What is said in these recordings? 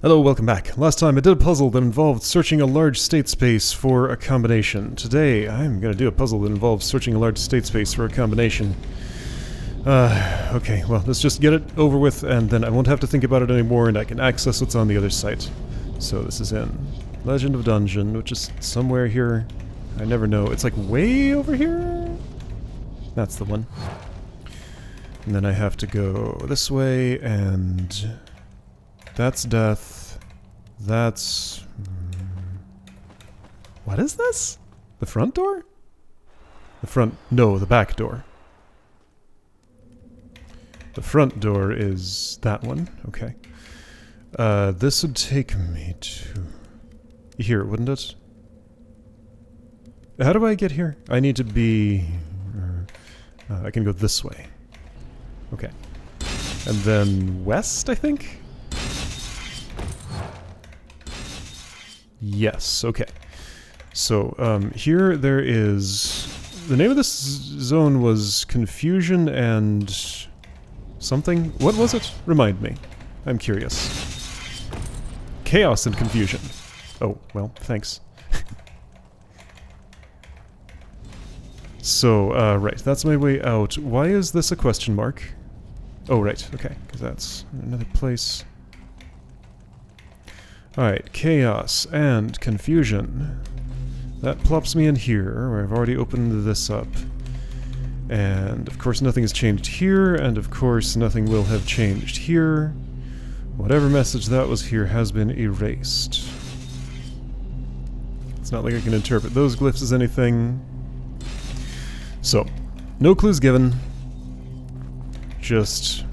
Hello, welcome back. Last time I did a puzzle that involved searching a large state space for a combination. Today, I'm going to do a puzzle that involves searching a large state space for a combination. Okay, well, let's just get it over with, and then I won't have to think about it anymore, and I can access what's on the other side. So this is in Legend of Dungeon, which is somewhere here. I never know. It's like way over here? That's the one. And then I have to go this way, and that's death. That's... What is this? The front door? The front... No, the back door. The front door is that one. Okay. This would take me to... Here, wouldn't it? How do I get here? I need to be... I can go this way. Okay. And then west, I think? Yes, okay. So, here there is... The name of this zone was Confusion and... something? What was it? Remind me. I'm curious. Chaos and Confusion. Oh, well, thanks. So, right, that's my way out. Why is this a question mark? Oh, right, okay, because that's another place. Alright, Chaos and Confusion. That plops me in here, where I've already opened this up. And, of course, nothing has changed here, and of course, nothing will have changed here. Whatever message that was here has been erased. It's not like I can interpret those glyphs as anything. So, no clues given. Just...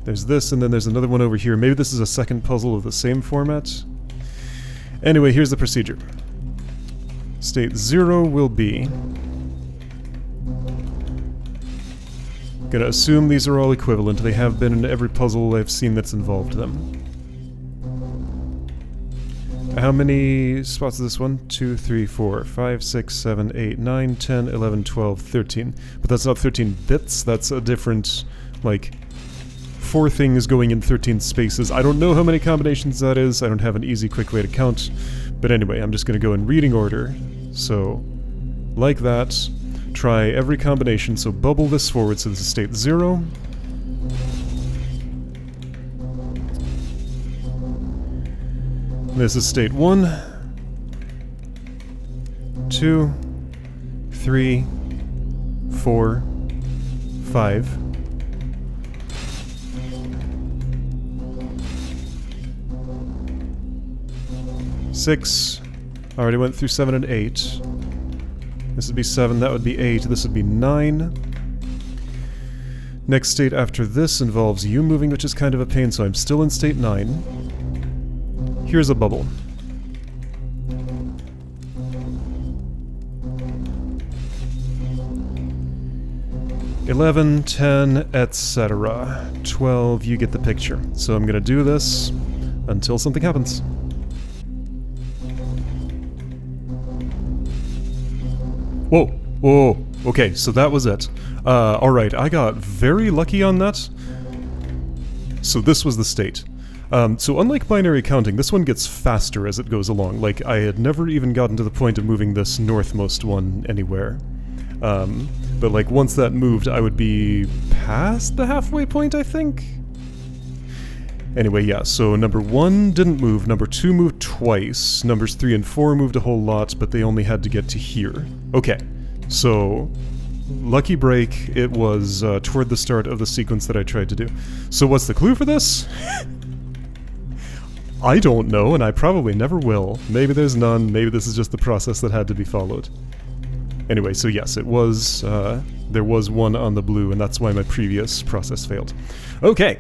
There's this, and then there's another one over here. Maybe this is a second puzzle of the same format. Anyway, here's the procedure. State 0 will be... Gonna assume these are all equivalent. They have been in every puzzle I've seen that's involved them. How many spots is this one? 2, 3, 4, 5, 6, 7, 8, 9, 10, 11, 12, 13. But that's not 13 bits, that's a different, like, 4 things going in 13 spaces. I don't know how many combinations that is, I don't have an easy, quick way to count. But anyway, I'm just gonna go in reading order. So, like that. Try every combination, so bubble this forward, so this is state 0. This is state 1, 2, 3, 4, 5. Six. Already went through 7 and 8. This would be 7, that would be 8, this would be 9. Next state after this involves you moving, which is kind of a pain, so I'm still in state 9. Here's a bubble. (11, 10, etc. 12, you get the picture. So I'm gonna do this until something happens. Whoa, whoa, okay, so that was it. Alright, I got very lucky on that. So this was the state. So unlike binary counting, this one gets faster as it goes along. Like, I had never even gotten to the point of moving this northmost one anywhere. But like, once that moved, I would be past the halfway point, I think? Anyway, yeah, so number 1 didn't move, number 2 moved twice, numbers 3 and 4 moved a whole lot, but they only had to get to here. Okay, so lucky break, it was toward the start of the sequence that I tried to do. So what's the clue for this? I don't know, and I probably never will. Maybe there's none, maybe this is just the process that had to be followed. Anyway, so yes, it was, there was one on the blue, and that's why my previous process failed. Okay!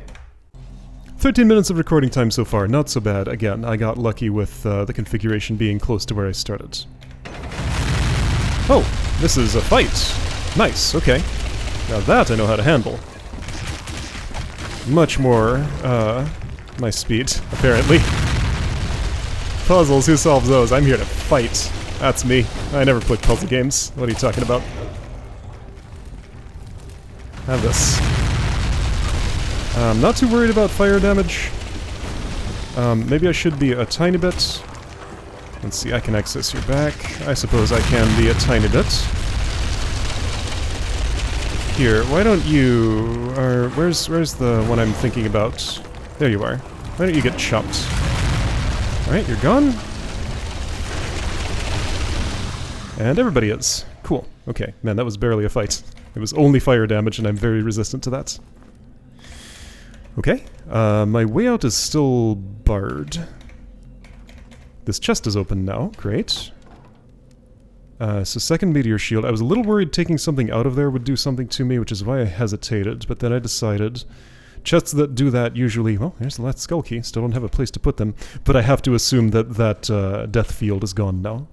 13 minutes of recording time so far, not so bad. Again, I got lucky with the configuration being close to where I started. Oh, this is a fight. Nice, okay. Now that I know how to handle. Much more, my speed, apparently. Puzzles, who solves those? I'm here to fight. That's me. I never play puzzle games. What are you talking about? Have this. I'm not too worried about fire damage. Maybe I should be a tiny bit... Let's see, I can access your back. I suppose I can be a tiny bit. Here, why don't you... where's the one I'm thinking about? There you are. Why don't you get chopped? Alright, you're gone. And everybody is. Cool. Okay, man, that was barely a fight. It was only fire damage, and I'm very resistant to that. Okay, my way out is still barred. This chest is open now. Great. So second meteor shield. I was a little worried taking something out of there would do something to me, which is why I hesitated, but then I decided... Chests that do that usually... Well, there's the last skull key. Still don't have a place to put them. But I have to assume that that death field is gone now.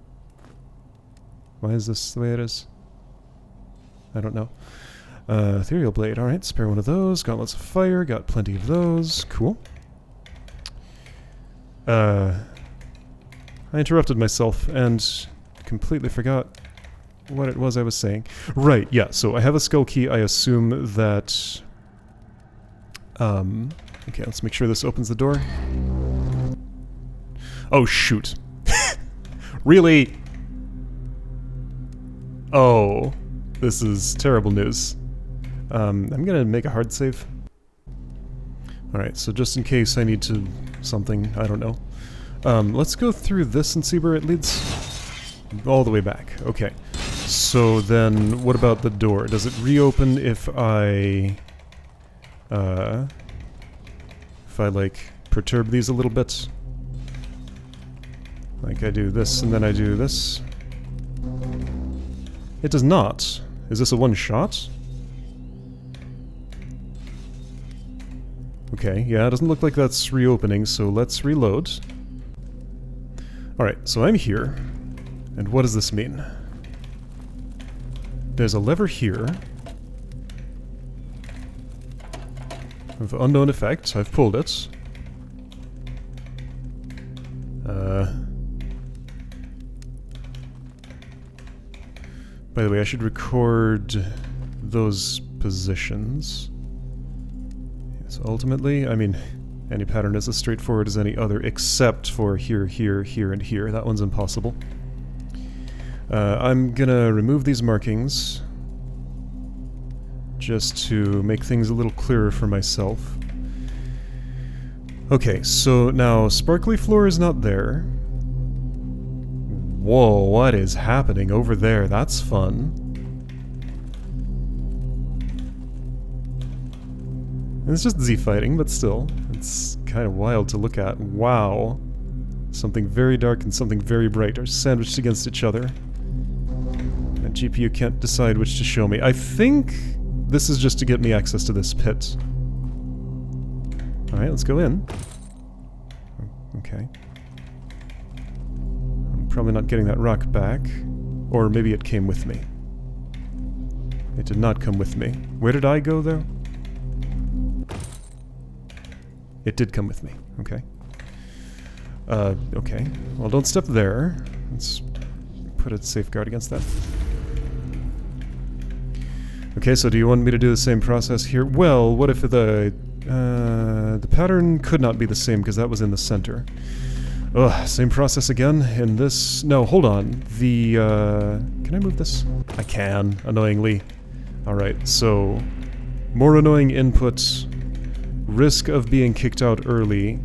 Why is this the way it is? I don't know. Ethereal blade. Alright, spare one of those. Gauntlets of fire. Got plenty of those. Cool. I interrupted myself and completely forgot what it was I was saying. Right, yeah, so I have a skull key. I assume that... okay, let's make sure this opens the door. Oh, shoot. Really? Oh, this is terrible news. I'm gonna make a hard save. Alright, so just in case I need to... something, I don't know. Let's go through this and see where it leads. All the way back. Okay. So then, what about the door? Does it reopen if I... like, perturb these a little bit? Like I do this and then I do this? It does not. Is this a one-shot? Okay, yeah, it doesn't look like that's reopening, so let's reload. Alright, so I'm here. And what does this mean? There's a lever here. Of unknown effect. I've pulled it. By the way, I should record those positions. So ultimately, I mean, any pattern is as straightforward as any other, except for here, here, here, and here. That one's impossible. I'm gonna remove these markings just to make things a little clearer for myself. Okay, so now sparkly floor is not there. Whoa, what is happening over there? That's fun. It's just Z fighting, but still, it's kind of wild to look at. Wow. Something very dark and something very bright are sandwiched against each other. And GPU can't decide which to show me. I think this is just to get me access to this pit. Alright, let's go in. Okay. I'm probably not getting that rock back. Or maybe it came with me. It did not come with me. Where did I go, though? It did come with me. Okay. Okay. Well, don't step there. Let's put a safeguard against that. Okay, so do you want me to do the same process here? Well, what if the pattern could not be the same because that was in the center. Ugh, same process again in this... No, hold on. The, can I move this? I can, annoyingly. Alright, so... More annoying inputs. Risk of being kicked out early.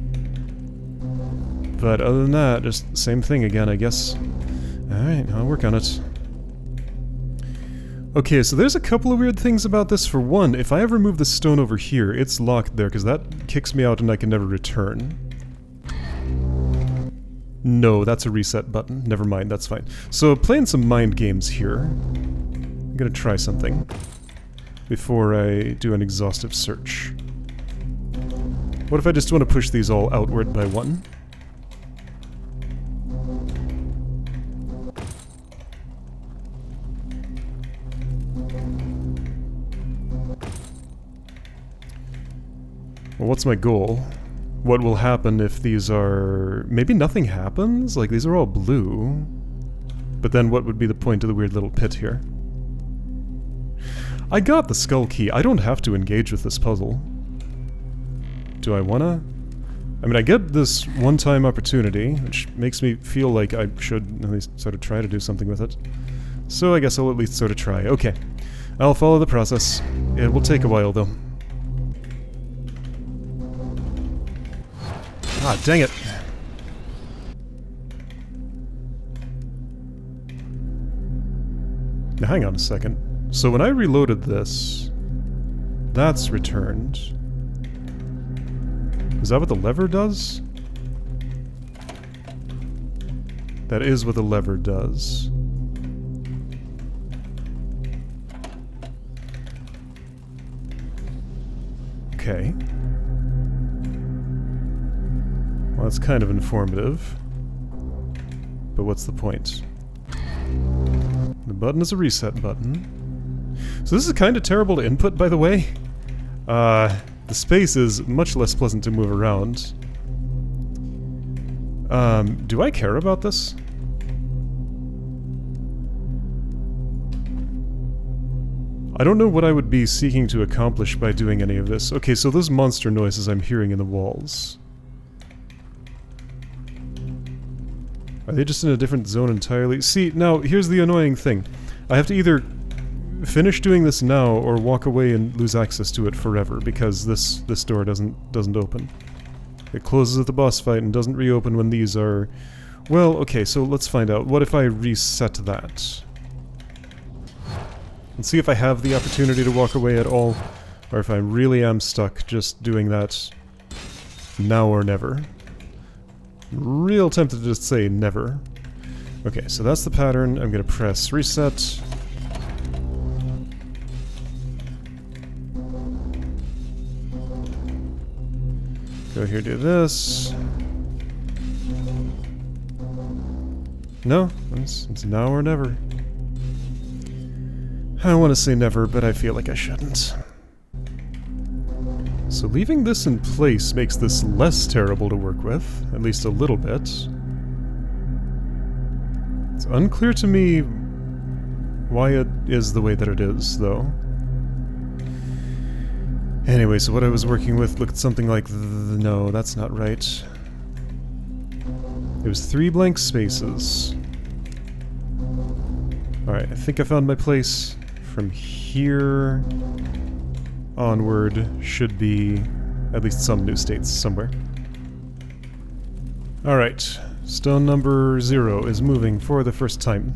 But other than that, just same thing again, I guess. Alright, I'll work on it. Okay, so there's a couple of weird things about this. For one, if I ever move the stone over here, it's locked there, because that kicks me out and I can never return. No, that's a reset button. Never mind, that's fine. So, playing some mind games here. I'm gonna try something before I do an exhaustive search. What if I just want to push these all outward by one? Well, what's my goal? What will happen if these are... Maybe nothing happens? Like, these are all blue. But then what would be the point of the weird little pit here? I got the skull key. I don't have to engage with this puzzle. Do I wanna? I mean, I get this one-time opportunity, which makes me feel like I should at least sort of try to do something with it. So I guess I'll at least sort of try. Okay. I'll follow the process. It will take a while, though. Ah, dang it. Now, hang on a second. So when I reloaded this, that's returned. Is that what the lever does? That is what the lever does. Okay. Well, that's kind of informative. But what's the point? The button is a reset button. So this is kind of terrible to input, by the way. The space is much less pleasant to move around. Do I care about this? I don't know what I would be seeking to accomplish by doing any of this. Okay, so those monster noises I'm hearing in the walls. Are they just in a different zone entirely? See, now, here's the annoying thing. I have to either finish doing this now or walk away and lose access to it forever, because this door doesn't open. It closes at the boss fight and doesn't reopen when these are... Well, okay, so let's find out. What if I reset that? And see if I have the opportunity to walk away at all, or if I really am stuck just doing that now or never. Real tempted to just say never. Okay, so that's the pattern. I'm gonna press reset. Go here, do this. No, it's now or never. I don't want to say never, but I feel like I shouldn't. So leaving this in place makes this less terrible to work with, at least a little bit. It's unclear to me why it is the way that it is, though. Anyway, so what I was working with looked something like... No, that's not right. It was 3 blank spaces. Alright, I think I found my place. From here onward should be at least some new states somewhere. Alright, stone number 0 is moving for the first time.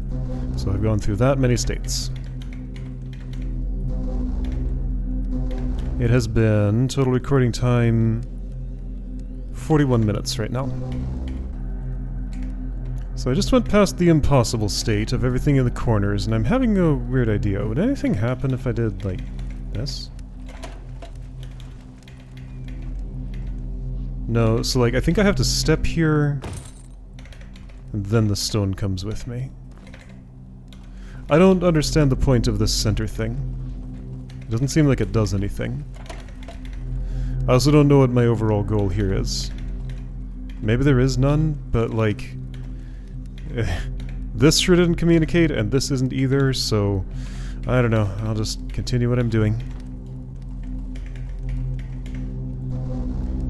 So I've gone through that many states. It has been, total recording time, 41 minutes right now. So I just went past the impossible state of everything in the corners, and I'm having a weird idea. Would anything happen if I did, like, this? No, so like, I think I have to step here, and then the stone comes with me. I don't understand the point of this center thing. It doesn't seem like it does anything. I also don't know what my overall goal here is. Maybe there is none, but like... this sure didn't communicate, and this isn't either, so... I don't know, I'll just continue what I'm doing.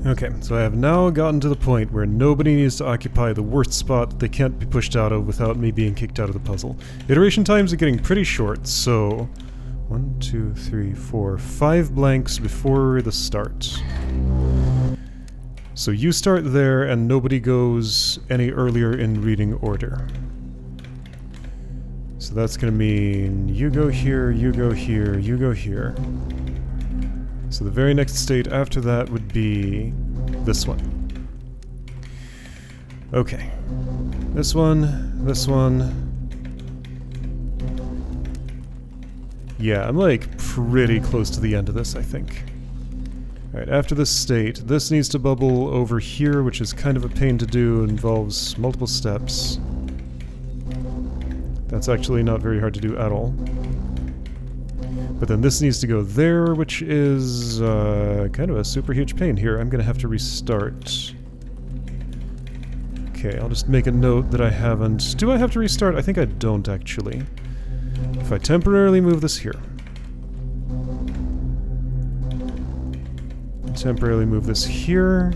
Okay, so I have now gotten to the point where nobody needs to occupy the worst spot they can't be pushed out of without me being kicked out of the puzzle. Iteration times are getting pretty short, so... 1, 2, 3, 4, 5 blanks before the start. So you start there, and nobody goes any earlier in reading order. So that's gonna mean you go here, you go here, you go here. So the very next state after that would be this one. Okay. This one, this one. Yeah, I'm like pretty close to the end of this, I think. Alright, after this state, this needs to bubble over here, which is kind of a pain to do, involves multiple steps. That's actually not very hard to do at all. But then this needs to go there, which is kind of a super huge pain here. I'm gonna have to restart. Okay, I'll just make a note that I haven't... Do I have to restart? I think I don't, actually. If I temporarily move this here. Temporarily move this here.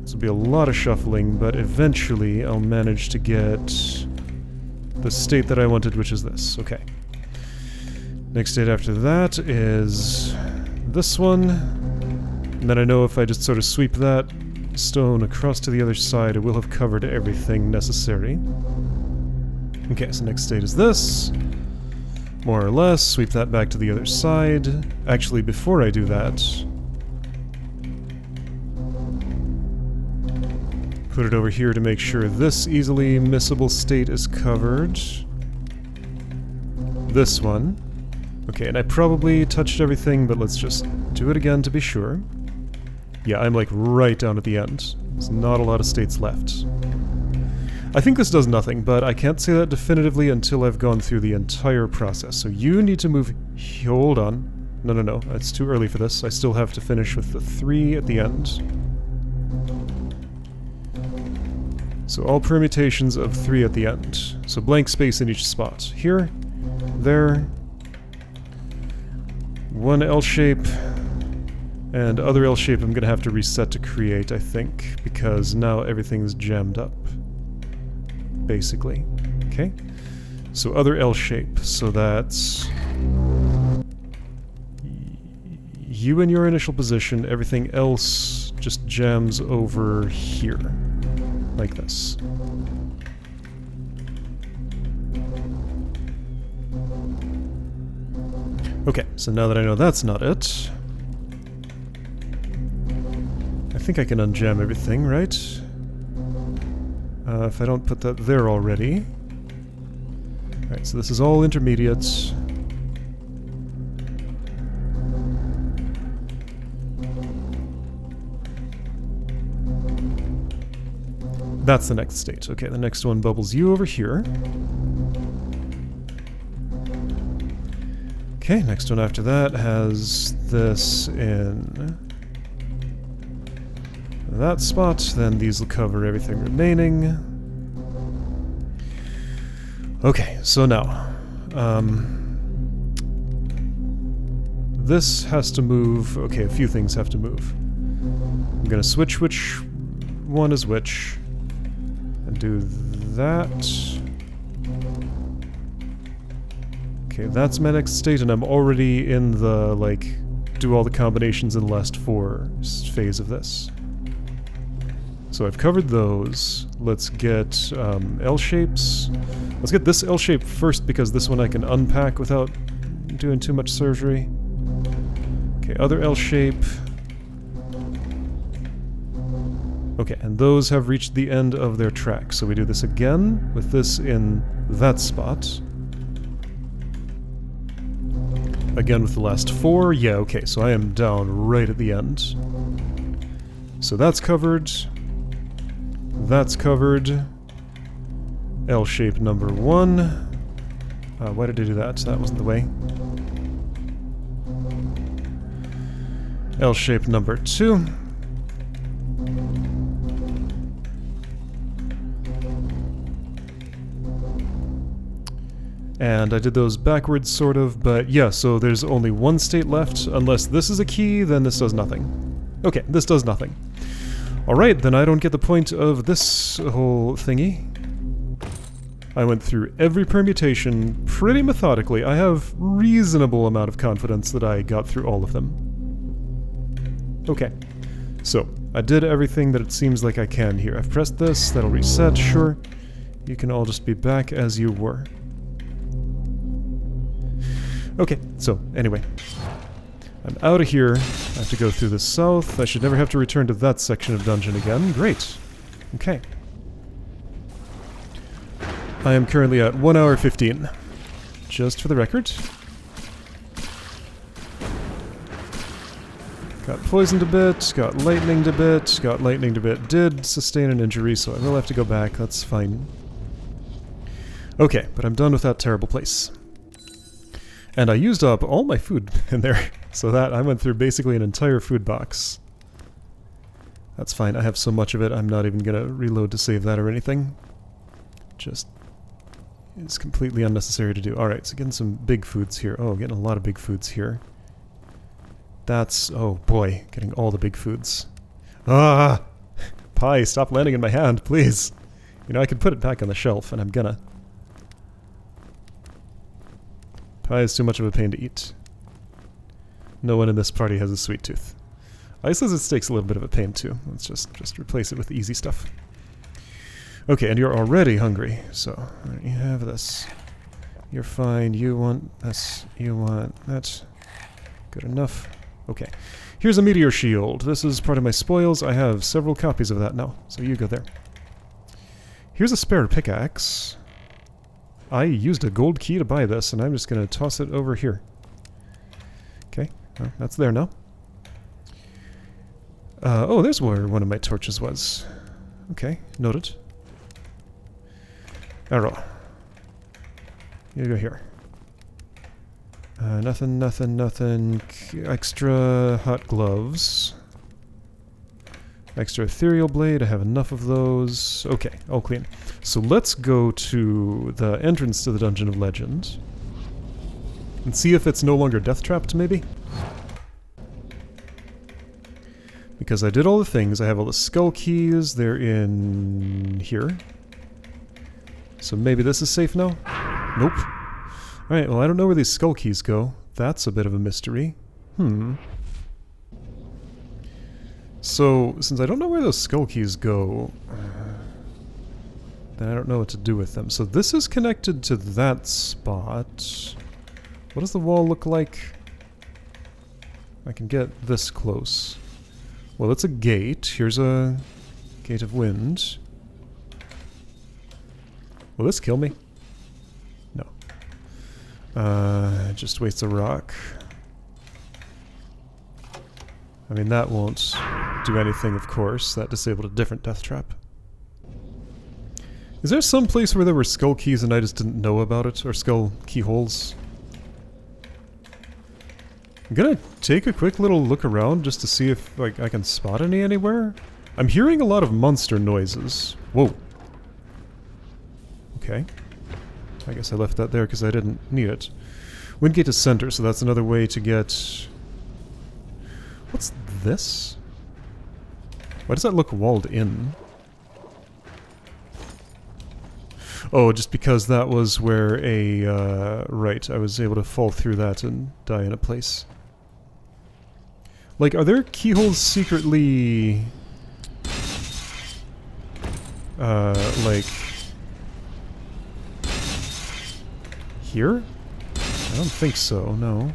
This will be a lot of shuffling, but eventually I'll manage to get the state that I wanted, which is this. Okay. Next state after that is this one. And then I know if I just sort of sweep that stone across to the other side, it will have covered everything necessary. Okay, so next state is this. More or less, sweep that back to the other side. Actually, before I do that, put it over here to make sure this easily missable state is covered. This one. Okay, and I probably touched everything, but let's just do it again to be sure. Yeah, I'm like right down at the end. There's not a lot of states left. I think this does nothing, but I can't say that definitively until I've gone through the entire process. So you need to move... Hold on. No. It's too early for this. I still have to finish with the 3 at the end. So all permutations of 3 at the end. So blank space in each spot. Here, there, one L shape, and other L shape I'm gonna have to reset to create, I think, because now everything's jammed up. Basically. Okay? So other L shape, so that's you in your initial position, everything else just jams over here. Like this. Okay, so now that I know that's not it, I think I can unjam everything, right? If I don't put that there already. Alright, so this is all intermediates. That's the next state. Okay, the next one bubbles you over here. Okay, next one after that has this in that spot. Then these will cover everything remaining. Okay, so now this has to move. Okay, a few things have to move. I'm gonna switch which one is which. And do that. Okay, that's my next state, and I'm already in the, like, do all the combinations in the last 4 phase of this. So I've covered those. Let's get L shapes. Let's get this L shape first, because this one I can unpack without doing too much surgery. Okay, other L shape. Okay, and those have reached the end of their track. So we do this again with this in that spot. Again with the last 4. Yeah, okay, so I am down right at the end. So that's covered. That's covered. L shape number 1. Why did I do that? That wasn't the way. L shape number 2. And I did those backwards, sort of, but yeah, so there's only one state left. Unless this is a key, then this does nothing. Okay, this does nothing. Alright, then I don't get the point of this whole thingy. I went through every permutation pretty methodically. I have reasonable amount of confidence that I got through all of them. Okay, so I did everything that it seems like I can here. I've pressed this, that'll reset, sure. You can all just be back as you were. Okay, so, anyway. I'm out of here. I have to go through the south. I should never have to return to that section of dungeon again. Great. Okay. I am currently at 1 hour 15. Just for the record. Got poisoned a bit, got lightninged a bit, got lightninged a bit. Did sustain an injury, so I will have to go back. That's fine. Okay, but I'm done with that terrible place. And I used up all my food in there, so that I went through basically an entire food box. That's fine, I have so much of it, I'm not even gonna reload to save that or anything. Just... it's completely unnecessary to do. Alright, so getting some big foods here. Oh, getting a lot of big foods here. That's... oh boy, getting all the big foods. Ah! Pie, stop landing in my hand, please. You know, I could put it back on the shelf, and I'm gonna. Pie is too much of a pain to eat. No one in this party has a sweet tooth. Ice lizard steak's a little bit of a pain too. Let's just replace it with the easy stuff. Okay, and you're already hungry, so you have this. You're fine. You want this. You want that. Good enough. Okay. Here's a meteor shield. This is part of my spoils. I have several copies of that now, so you go there. Here's a spare pickaxe. I used a gold key to buy this, and I'm just going to toss it over here. Okay, well, that's there now. Oh, there's where one of my torches was. Okay, noted. Arrow. You go here. Nothing. Extra hot gloves. Extra ethereal blade. I have enough of those. Okay, all clean. So let's go to the entrance to the Dungeon of Legend. And see if it's no longer death trapped, maybe? Because I did all the things. I have all the skull keys. They're in here. So maybe this is safe now? Nope. Alright, well I don't know where these skull keys go. That's a bit of a mystery. So, since I don't know where those skull keys go, then I don't know what to do with them. So this is connected to that spot. What does the wall look like? I can get this close. Well, it's a gate. Here's a gate of wind. Will this kill me? No. Just waste a rock. I mean, that won't do anything, of course. That disabled a different death trap. Is there some place where there were skull keys and I just didn't know about it? Or skull keyholes? I'm gonna take a quick little look around just to see if like I can spot any anywhere. I'm hearing a lot of monster noises. Whoa. Okay. I guess I left that there because I didn't need it. Windgate is center, so that's another way to get... What's this? Why does that look walled in? Oh, just because that was where a... right, I was able to fall through that and die in a place. Like, are there keyholes secretly... like... here? I don't think so, no.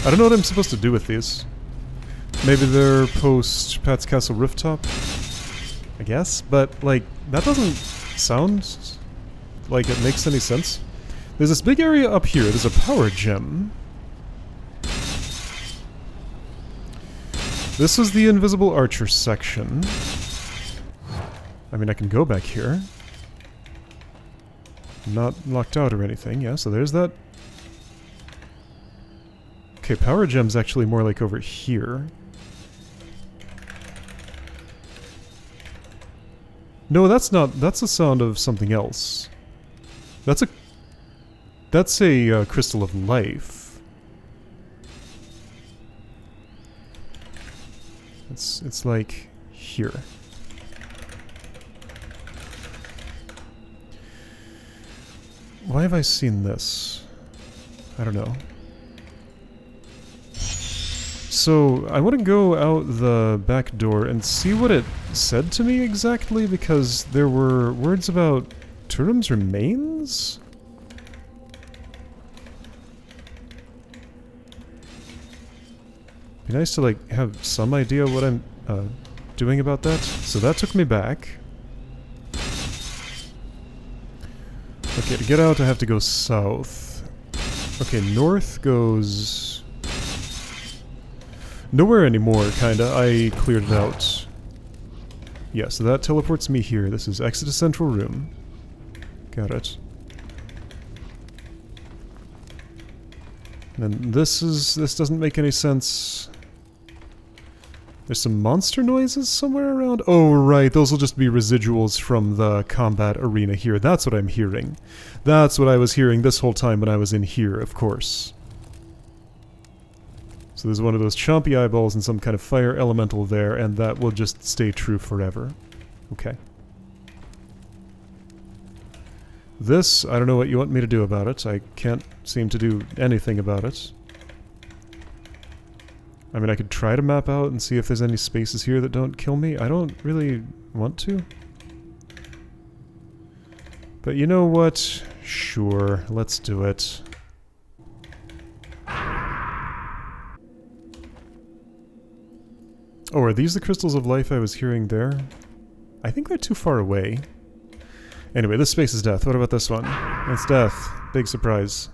I don't know what I'm supposed to do with these. Maybe they're post Pat's Castle rooftop? I guess, but, like, that doesn't sound like it makes any sense. There's this big area up here. There's a power gem. This is the invisible archer section. I mean, I can go back here. Not locked out or anything, yeah, so there's that. Okay, power gem's actually more like over here. No, that's not, that's the sound of something else. That's a crystal of life. It's like here. Why have I seen this? I don't know. So, I want to go out the back door and see what it said to me exactly, because there were words about Turam's remains? Be nice to, like, have some idea what I'm doing about that. So that took me back. Okay, to get out I have to go south. Okay, north goes... nowhere anymore, kinda. I cleared it out. Yeah, so that teleports me here. This is exit to central room. Got it. And then this doesn't make any sense. There's some monster noises somewhere around? Oh, right, those will just be residuals from the combat arena here. That's what I'm hearing. That's what I was hearing this whole time when I was in here, of course. So So there's one of those chompy eyeballs and some kind of fire elemental there, and that will just stay true forever. Okay. This, I don't know what you want me to do about it. I can't seem to do anything about it. I mean, I could try to map out and see if there's any spaces here that don't kill me. I don't really want to. But you know what? Sure, let's do it. Oh, are these the crystals of life I was hearing there? I think they're too far away. Anyway, this space is death. What about this one? It's death. Big surprise.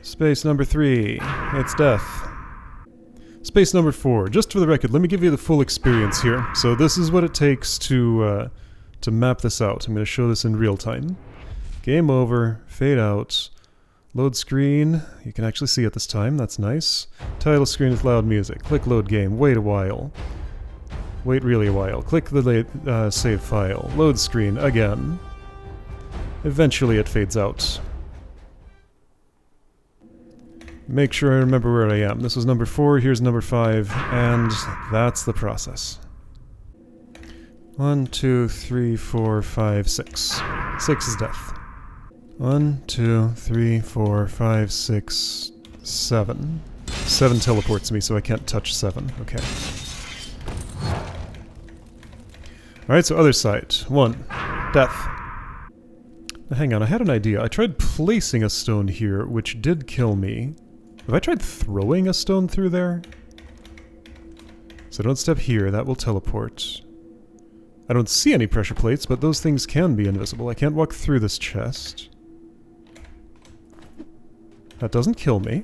Space number 3. It's death. Space number 4. Just for the record, let me give you the full experience here. So this is what it takes to map this out. I'm going to show this in real time. Game over. Fade out. Load screen. You can actually see it this time. That's nice. Title screen with loud music. Click load game. Wait a while. Wait really a while. Click the save file. Load screen again. Eventually it fades out. Make sure I remember where I am. This was number 4, here's number 5, and that's the process. 1, 2, 3, 4, 5, 6. 6 is death. 1, 2, 3, 4, 5, 6, 7. 7 teleports me, so I can't touch 7. Okay. Alright, so other side. 1. Death. Now, hang on, I had an idea. I tried placing a stone here, which did kill me. Have I tried throwing a stone through there? So don't step here, that will teleport. I don't see any pressure plates, but those things can be invisible. I can't walk through this chest. That doesn't kill me.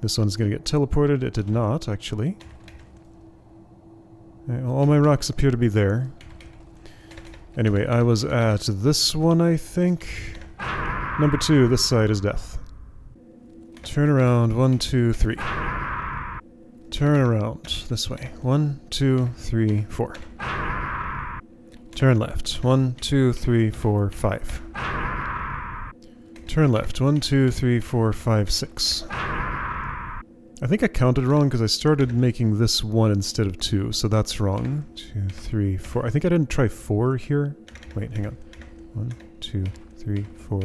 This one's gonna get teleported. It did not, actually. All my rocks appear to be there. Anyway, I was at this one, I think. Number 2, this side is death. Turn around, 1, 2, 3. Turn around, this way. 1, 2, 3, 4. Turn left, 1, 2, 3, 4, 5. Turn left, 1, 2, 3, 4, 5, 6. I think I counted wrong because I started making this 1 instead of 2, so that's wrong. 2, 3, 4. I think I didn't try 4 here. Wait, hang on. 1, 2, 3, 4.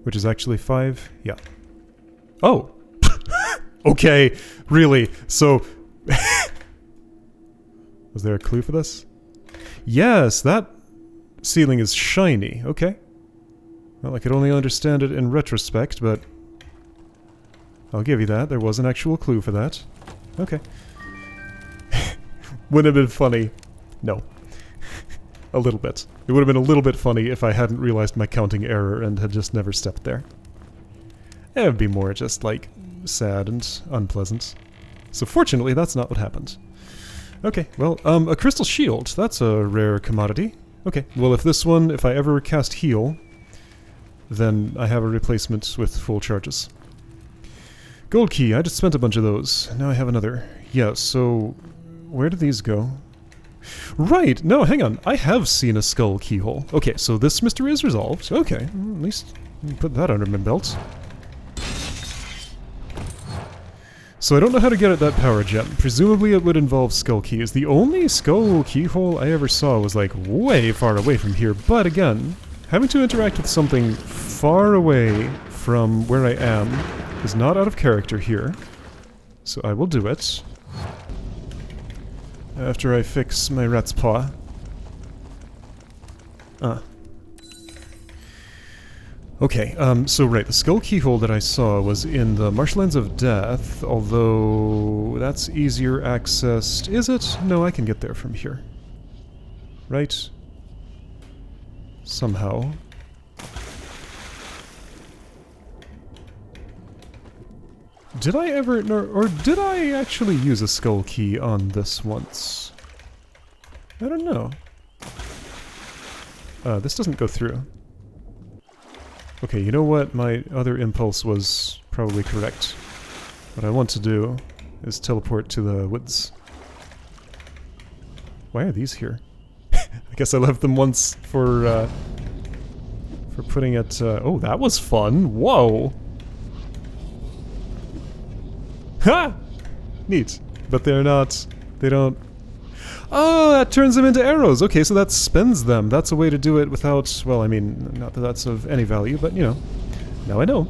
Which is actually 5? Yeah. Oh! Okay, really? So... Was there a clue for this? Yes, that ceiling is shiny. Okay. Well, I could only understand it in retrospect, but... I'll give you that. There was an actual clue for that. Okay. Would have been funny. No. A little bit. It would have been a little bit funny if I hadn't realized my counting error and had just never stepped there. It would be more just, like, sad and unpleasant. So fortunately, that's not what happened. Okay, well, a crystal shield. That's a rare commodity. Okay, well, if I ever cast heal, then I have a replacement with full charges. Gold key, I just spent a bunch of those. Now I have another. Yeah, so where do these go? Right, no, hang on. I have seen a skull keyhole. Okay, so this mystery is resolved. Okay, well, at least put that under my belt. So I don't know how to get at that power gem. Presumably it would involve skull keys. The only skull keyhole I ever saw was like way far away from here, but again, having to interact with something far away from where I am is not out of character here. So I will do it. After I fix my rat's paw. Okay, so right, the skull keyhole that I saw was in the Marshlands of Death, although that's easier accessed. Is it? No, I can get there from here. Right? Somehow. Did I ever, or did I actually use a skull key on this once? I don't know. This doesn't go through. Okay, you know what? My other impulse was probably correct. What I want to do is teleport to the woods. Why are these here? I guess I left them once for putting it... oh, that was fun! Whoa! Ha! Neat. But they're not... They don't... Oh, that turns them into arrows! Okay, so that spends them. That's a way to do it without... Well, I mean, not that that's of any value, but, you know. Now I know.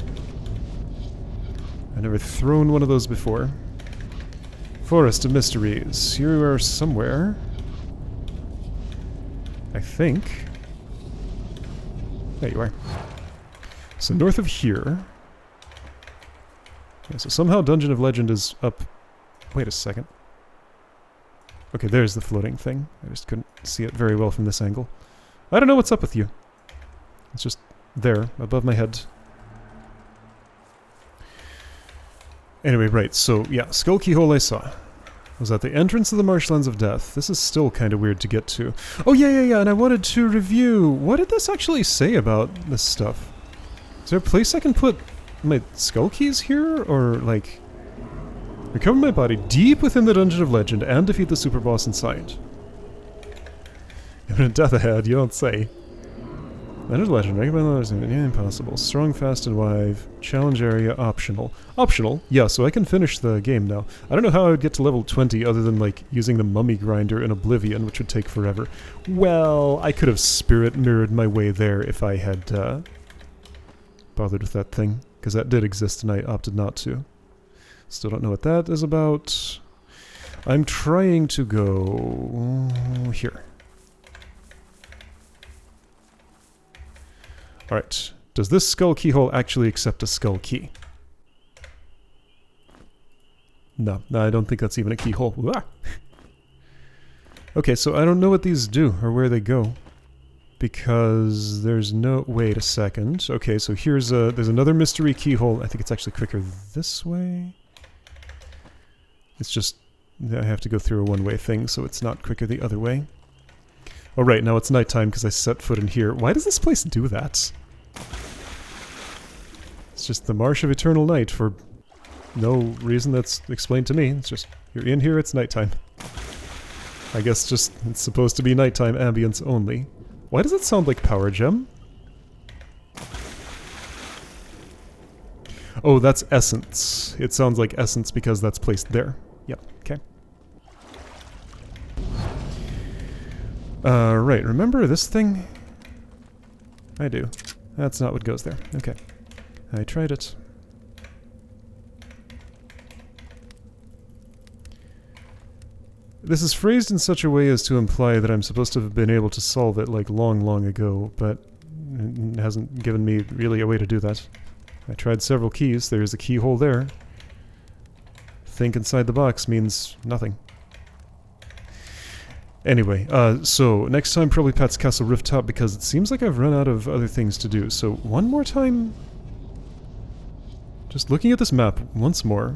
I've never thrown one of those before. Forest of Mysteries. Here we are somewhere. I think. There you are. So north of here. Yeah, so somehow Dungeon of Legend is up... Wait a second. Okay, there's the floating thing. I just couldn't see it very well from this angle. I don't know what's up with you. It's just there, above my head. Anyway, right, so yeah, Skull Keyhole I saw. Was at the entrance of the Marshlands of Death. This is still kind of weird to get to. Oh yeah, and I wanted to review... What did this actually say about this stuff? Is there a place I can put my skull keys here? Or, like... Recover my body deep within the Dungeon of Legend and defeat the super boss inside. Imminent death ahead, you don't say. Dungeon of Legend, recommend others, impossible. Strong, fast, and wide. Challenge area, optional. Optional? Yeah, so I can finish the game now. I don't know how I would get to level 20 other than, like, using the mummy grinder in Oblivion, which would take forever. Well, I could have spirit mirrored my way there if I had, bothered with that thing. Because that did exist and I opted not to. Still don't know what that is about. I'm trying to go... here. Alright. Does this skull keyhole actually accept a skull key? No, I don't think that's even a keyhole. Okay, so I don't know what these do or where they go. Because there's no... Wait a second. Okay, so here's a... There's another mystery keyhole. I think it's actually quicker this way. It's just... I have to go through a one-way thing, so it's not quicker the other way. Oh right, now it's nighttime because I set foot in here. Why does this place do that? It's just the Marsh of Eternal Night for no reason that's explained to me. It's just, you're in here, it's nighttime. I guess just, it's supposed to be nighttime ambience only. Why does it sound like Power Gem? Oh, that's Essence. It sounds like Essence because that's placed there. Yep, okay. Right, remember this thing? I do. That's not what goes there. Okay. I tried it. This is phrased in such a way as to imply that I'm supposed to have been able to solve it like long ago, but it hasn't given me really a way to do that. I tried several keys. There's a keyhole there. Think inside the box means nothing. Anyway, so next time probably Pat's Castle Rooftop because it seems like I've run out of other things to do. So one more time, just looking at this map once more.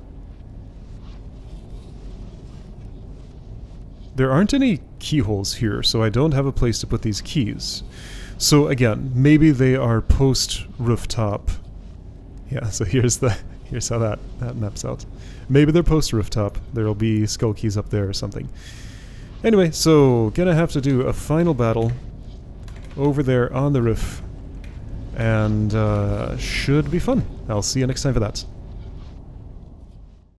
There aren't any keyholes here, so I don't have a place to put these keys. So again, maybe they are post-rooftop. Yeah, so here's how that maps out. Maybe they're post-rooftop. There'll be skull keys up there or something. Anyway, so gonna have to do a final battle over there on the roof. And should be fun. I'll see you next time for that.